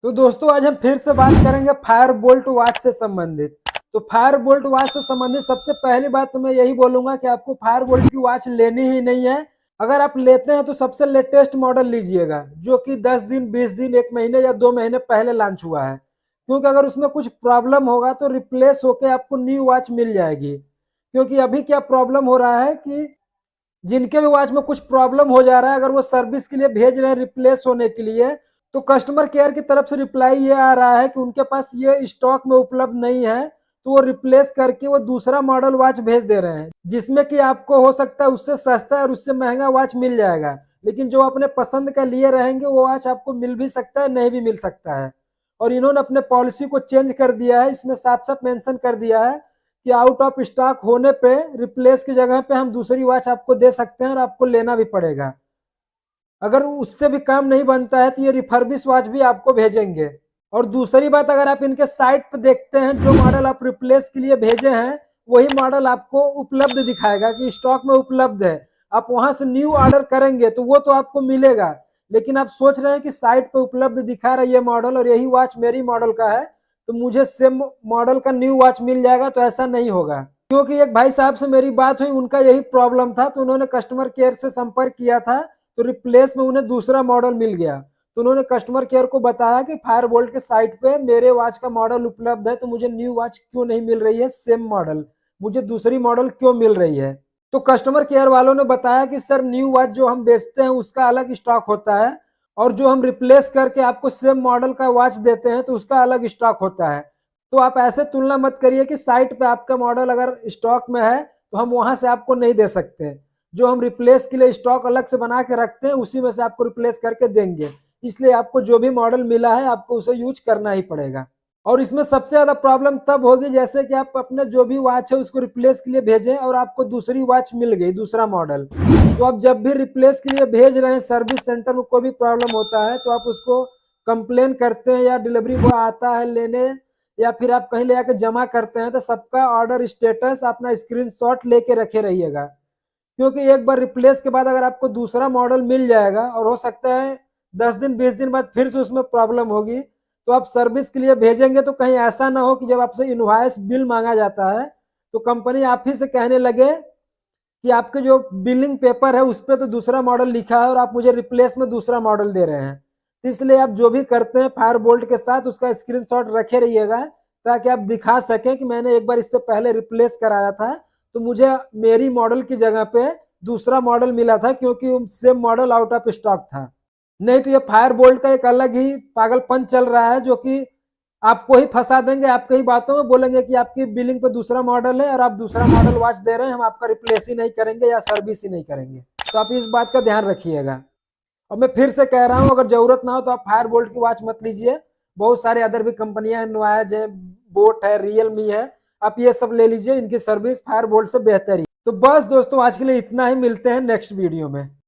तो दोस्तों आज हम फिर से बात करेंगे फायर बोल्ट वॉच से संबंधित। तो फायर बोल्ट वॉच से संबंधित सबसे पहली बात तो मैं यही बोलूंगा कि आपको फायर बोल्ट की वॉच लेनी ही नहीं है। अगर आप लेते हैं तो सबसे लेटेस्ट मॉडल लीजिएगा जो कि 10 दिन 20 दिन 1 महीने या 2 महीने पहले लॉन्च हुआ है, क्योंकि अगर उसमें कुछ प्रॉब्लम होगा तो रिप्लेस होके आपको न्यू वॉच मिल जाएगी। क्योंकि अभी क्या प्रॉब्लम हो रहा है कि जिनके भी वॉच में कुछ प्रॉब्लम हो जा रहा है, अगर वो सर्विस के लिए भेज रहे हैं रिप्लेस होने के लिए, तो कस्टमर केयर की तरफ से रिप्लाई ये आ रहा है कि उनके पास ये स्टॉक में उपलब्ध नहीं है, तो वो रिप्लेस करके वो दूसरा मॉडल वॉच भेज दे रहे हैं, जिसमें कि आपको हो सकता है उससे सस्ता और उससे महंगा वॉच मिल जाएगा, लेकिन जो अपने पसंद का लिए रहेंगे वो वॉच आपको मिल भी सकता है, नहीं भी मिल सकता है। और इन्होंने अपने पॉलिसी को चेंज कर दिया है, इसमें साफ साफ मेंशन कर दिया है कि आउट ऑफ स्टॉक होने पे रिप्लेस की जगह पे हम दूसरी वॉच आपको दे सकते हैं और आपको लेना भी पड़ेगा। अगर उससे भी काम नहीं बनता है तो ये रिफर्बिश वॉच भी आपको भेजेंगे। और दूसरी बात, अगर आप इनके साइट पे देखते हैं जो मॉडल आप रिप्लेस के लिए भेजे हैं वही मॉडल आपको उपलब्ध दिखाएगा कि स्टॉक में उपलब्ध है। आप वहां से न्यू ऑर्डर करेंगे तो वो तो आपको मिलेगा, लेकिन आप सोच रहे हैं कि साइट पे उपलब्ध दिखा रहा है ये मॉडल और यही वॉच मेरी मॉडल का है तो मुझे सेम मॉडल का न्यू वॉच मिल जाएगा, तो ऐसा नहीं होगा। क्योंकि एक भाई साहब से मेरी बात हुई, उनका यही प्रॉब्लम था, तो उन्होंने कस्टमर केयर से संपर्क किया था, तो रिप्लेस में उन्हें दूसरा मॉडल मिल गया। तो उन्होंने कस्टमर केयर को बताया कि फायर बोल्ट के साइट पे मेरे वॉच का मॉडल उपलब्ध है, तो मुझे न्यू वॉच क्यों नहीं मिल रही है सेम मॉडल, मुझे दूसरी मॉडल क्यों मिल रही है। तो कस्टमर केयर वालों ने बताया कि सर न्यू वॉच जो हम बेचते हैं उसका अलग स्टॉक होता है, और जो हम रिप्लेस करके आपको सेम मॉडल का वॉच देते हैं तो उसका अलग स्टॉक होता है। तो आप ऐसे तुलना मत करिए कि साइट पे आपका मॉडल अगर स्टॉक में है तो हम वहां से आपको नहीं दे सकते। जो हम रिप्लेस के लिए स्टॉक अलग से बना के रखते हैं उसी में से आपको रिप्लेस करके देंगे, इसलिए आपको जो भी मॉडल मिला है आपको उसे यूज करना ही पड़ेगा। और इसमें सबसे ज्यादा प्रॉब्लम तब होगी जैसे कि आप अपने जो भी वॉच है उसको रिप्लेस के लिए भेजें और आपको दूसरी वॉच मिल गई दूसरा मॉडल, तो आप जब भी रिप्लेस के लिए भेज रहे हैं सर्विस सेंटर में कोई भी प्रॉब्लम होता है तो आप उसको कंप्लेन करते हैं या डिलीवरी बॉय आता है लेने या फिर आप कहीं ले जाकर जमा करते हैं, तो सबका ऑर्डर स्टेटस अपना स्क्रीनशॉट लेके रखे रहिएगा। क्योंकि एक बार रिप्लेस के बाद अगर आपको दूसरा मॉडल मिल जाएगा और हो सकता है 10 दिन 20 दिन बाद फिर से उसमें प्रॉब्लम होगी, तो आप सर्विस के लिए भेजेंगे तो कहीं ऐसा ना हो कि जब आपसे इनवॉइस बिल मांगा जाता है तो कंपनी आप ही से कहने लगे कि आपके जो बिलिंग पेपर है उस पर तो दूसरा मॉडल लिखा है और आप मुझे रिप्लेस में दूसरा मॉडल दे रहे हैं। तो इसलिए आप जो भी करते हैं फायर बोल्ट के साथ उसका स्क्रीनशॉट रखे रहिएगा, ताकि आप दिखा सकें कि मैंने एक बार इससे पहले रिप्लेस कराया था तो मुझे मेरी मॉडल की जगह पे दूसरा मॉडल मिला था, क्योंकि same model out of stock था। नहीं तो ये फायर बोल्ट का एक अलग ही पागलपन चल रहा है जो कि आपको ही फंसा देंगे, आपके ही बातों में बोलेंगे कि आपकी बिलिंग पे दूसरा मॉडल है और आप दूसरा मॉडल वॉच दे रहे हैं, हम आपका रिप्लेस ही नहीं करेंगे या सर्विस ही नहीं करेंगे। तो आप इस बात का ध्यान रखिएगा। और मैं फिर से कह रहा हूँ, अगर जरूरत ना हो तो आप फायर बोल्ट की वॉच मत लीजिए। बहुत सारे अदर भी कंपनियां हैं, नॉइज है, बोट है, रियलमी है, आप ये सब ले लीजिए, इनकी सर्विस फायर बोल्ट से बेहतर ही। तो बस दोस्तों आज के लिए इतना ही, मिलते हैं नेक्स्ट वीडियो में।